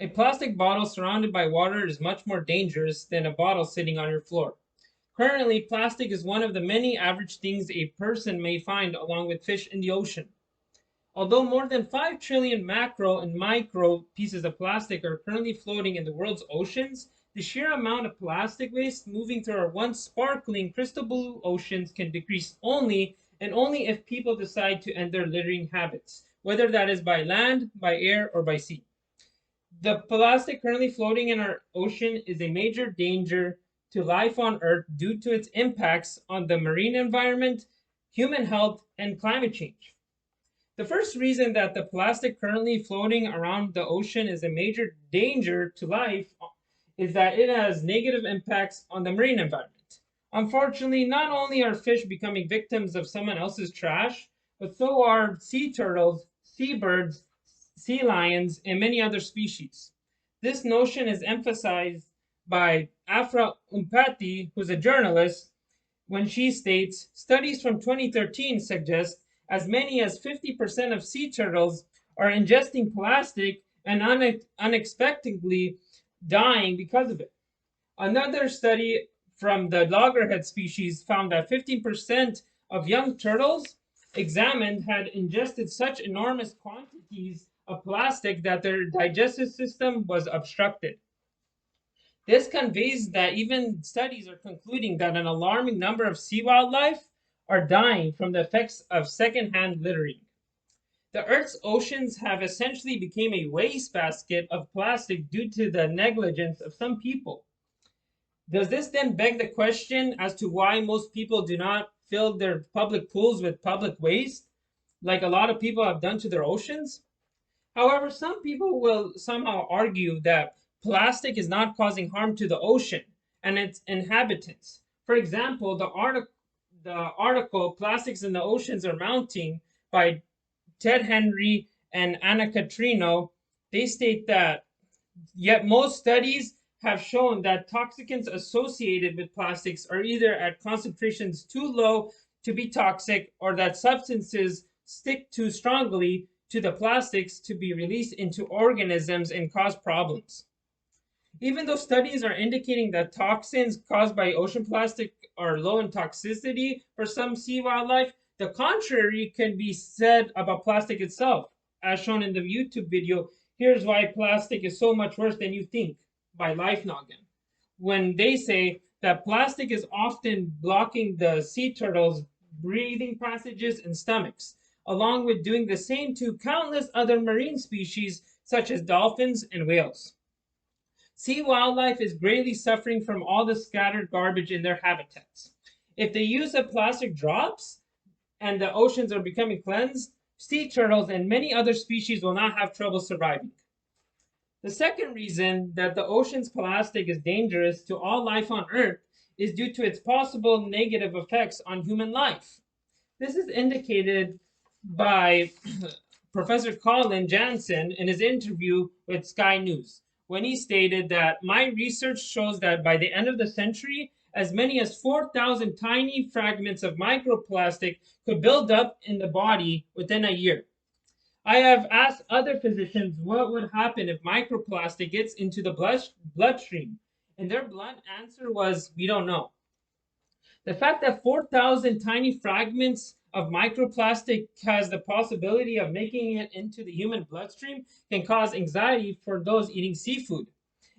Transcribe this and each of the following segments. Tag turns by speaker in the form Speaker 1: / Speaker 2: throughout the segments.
Speaker 1: A plastic bottle surrounded by water is much more dangerous than a bottle sitting on your floor. Currently, plastic is one of the many average things a person may find along with fish in the ocean. Although more than 5 trillion macro and micro pieces of plastic are currently floating in the world's oceans, the sheer amount of plastic waste moving through our once sparkling crystal blue oceans can decrease only and only if people decide to end their littering habits, whether that is by land, by air, or by sea. The plastic currently floating in our ocean is a major danger to life on Earth due to its impacts on the marine environment, human health, and climate change. The first reason that the plastic currently floating around the ocean is a major danger to life is that it has negative impacts on the marine environment. Unfortunately, not only are fish becoming victims of someone else's trash, but so are sea turtles, seabirds, sea lions, and many other species. This notion is emphasized by Afra Umpati, who's a journalist, when she states studies from 2013 suggest as many as 50% of sea turtles are ingesting plastic and unexpectedly dying because of it. Another study from the loggerhead species found that 15% of young turtles examined had ingested such enormous quantities of plastic that their digestive system was obstructed. This conveys that even studies are concluding that an alarming number of sea wildlife are dying from the effects of secondhand littering. The Earth's oceans have essentially become a wastebasket of plastic due to the negligence of some people. Does this then beg the question as to why most people do not fill their public pools with public waste, like a lot of people have done to their oceans? However, some people will somehow argue that plastic is not causing harm to the ocean and its inhabitants. For example, the article Plastics in the Oceans Are Mounting by Ted Henry and Anna Catrino, they state that yet most studies have shown that toxicants associated with plastics are either at concentrations too low to be toxic or that substances stick too strongly to the plastics to be released into organisms and cause problems. Even though studies are indicating that toxins caused by ocean plastic are low in toxicity for some sea wildlife, the contrary can be said about plastic itself. As shown in the YouTube video, here's why plastic is so much worse than you think by Life Noggin. When they say that plastic is often blocking the sea turtles' breathing passages and stomachs, along with doing the same to countless other marine species such as dolphins and whales. Sea wildlife is greatly suffering from all the scattered garbage in their habitats. If the use of plastic drops and the oceans are becoming cleansed, sea turtles and many other species will not have trouble surviving. The second reason that the ocean's plastic is dangerous to all life on Earth is due to its possible negative effects on human life. This is indicated by Professor Colin Jansen in his interview with Sky News, when he stated that my research shows that by the end of the century, as many as 4,000 tiny fragments of microplastic could build up in the body within a year. I have asked other physicians what would happen if microplastic gets into the bloodstream, and their blunt answer was, we don't know. The fact that 4,000 tiny fragments of microplastic has the possibility of making it into the human bloodstream can cause anxiety for those eating seafood,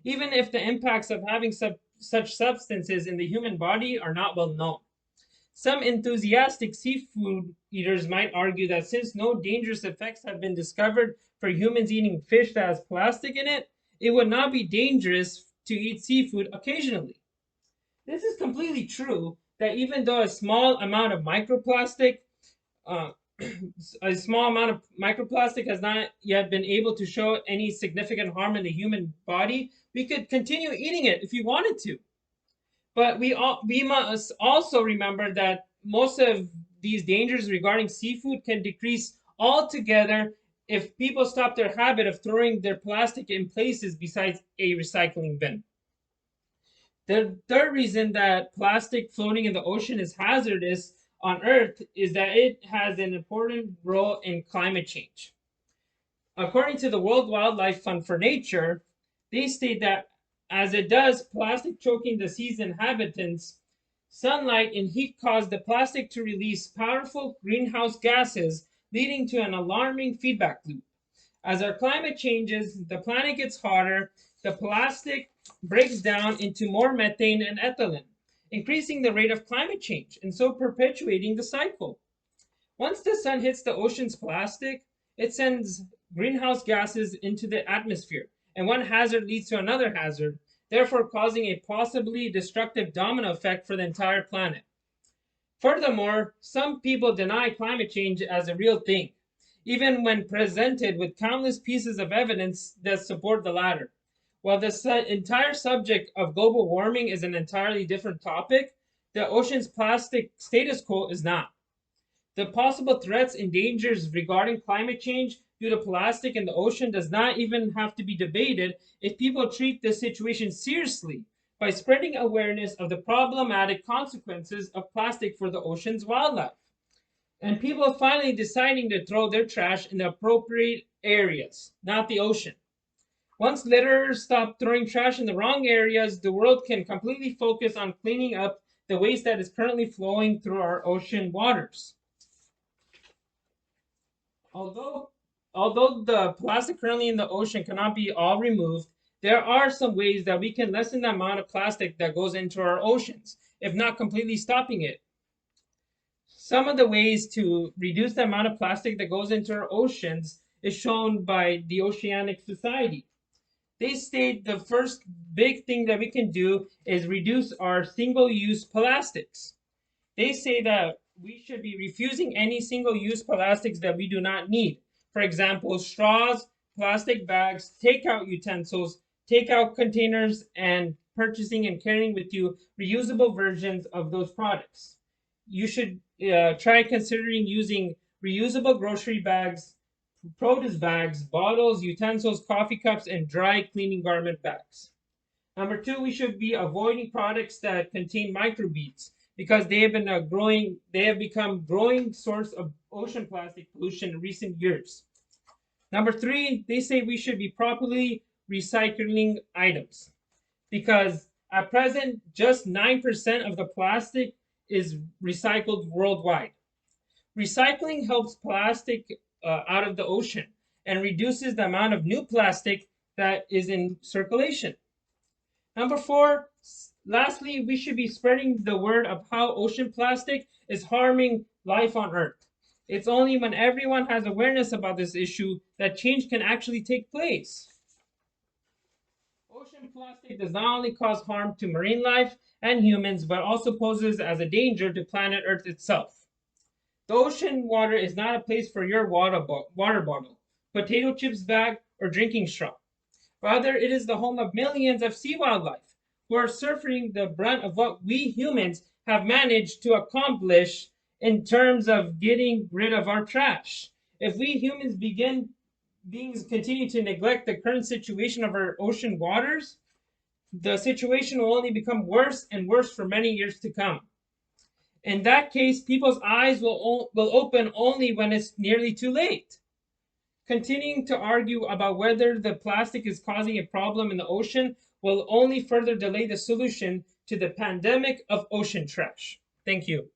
Speaker 1: even if the impacts of having such substances in the human body are not well known. Some enthusiastic seafood eaters might argue that since no dangerous effects have been discovered for humans eating fish that has plastic in it, it would not be dangerous to eat seafood occasionally. This is completely true that even though uh, a small amount of microplastic has not yet been able to show any significant harm in the human body, we could continue eating it if we wanted to. But we must also remember that most of these dangers regarding seafood can decrease altogether if people stop their habit of throwing their plastic in places besides a recycling bin. The third reason that plastic floating in the ocean is hazardous on Earth is that it has an important role in climate change. According to the World Wildlife Fund for Nature, They state that as it does, plastic choking the sea's inhabitants, sunlight and heat cause the plastic to release powerful greenhouse gases, leading to an alarming feedback loop. As our climate changes, the planet gets hotter, the plastic breaks down into more methane and ethylene, increasing the rate of climate change and so perpetuating the cycle. Once the sun hits the ocean's plastic, it sends greenhouse gases into the atmosphere, and one hazard leads to another hazard, therefore causing a possibly destructive domino effect for the entire planet. Furthermore, some people deny climate change as a real thing, even when presented with countless pieces of evidence that support the latter. While the entire subject of global warming is an entirely different topic, the ocean's plastic status quo is not. The possible threats and dangers regarding climate change due to plastic in the ocean does not even have to be debated if people treat this situation seriously by spreading awareness of the problematic consequences of plastic for the ocean's wildlife. And people finally deciding to throw their trash in the appropriate areas, not the ocean. Once litterers stop throwing trash in the wrong areas, the world can completely focus on cleaning up the waste that is currently flowing through our ocean waters. Although, although the plastic currently in the ocean cannot be all removed, there are some ways that we can lessen the amount of plastic that goes into our oceans, if not completely stopping it. Some of the ways to reduce the amount of plastic that goes into our oceans is shown by the Oceanic Society. They state the first big thing that we can do is reduce our single-use plastics. They say that we should be refusing any single-use plastics that we do not need. For example, straws, plastic bags, takeout utensils, takeout containers, and purchasing and carrying with you reusable versions of those products. You should try considering using reusable grocery bags, produce bags, bottles, utensils, coffee cups, and dry cleaning garment bags. Number two, we should be avoiding products that contain microbeads because they have become growing source of ocean plastic pollution in recent years. Number three, they say we should be properly recycling items because at present just 9% of the plastic is recycled worldwide. Recycling helps plastic out of the ocean and reduces the amount of new plastic that is in circulation. Number four, lastly, we should be spreading the word of how ocean plastic is harming life on Earth. It's only when everyone has awareness about this issue that change can actually take place. Ocean plastic does not only cause harm to marine life and humans, but also poses as a danger to planet Earth itself. The ocean water is not a place for your water bottle, potato chips bag, or drinking straw. Rather, it is the home of millions of sea wildlife who are suffering the brunt of what we humans have managed to accomplish in terms of getting rid of our trash. If we humans beings continue to neglect the current situation of our ocean waters, the situation will only become worse and worse for many years to come. In that case, people's eyes will open only when it's nearly too late. Continuing to argue about whether the plastic is causing a problem in the ocean will only further delay the solution to the pandemic of ocean trash. Thank you.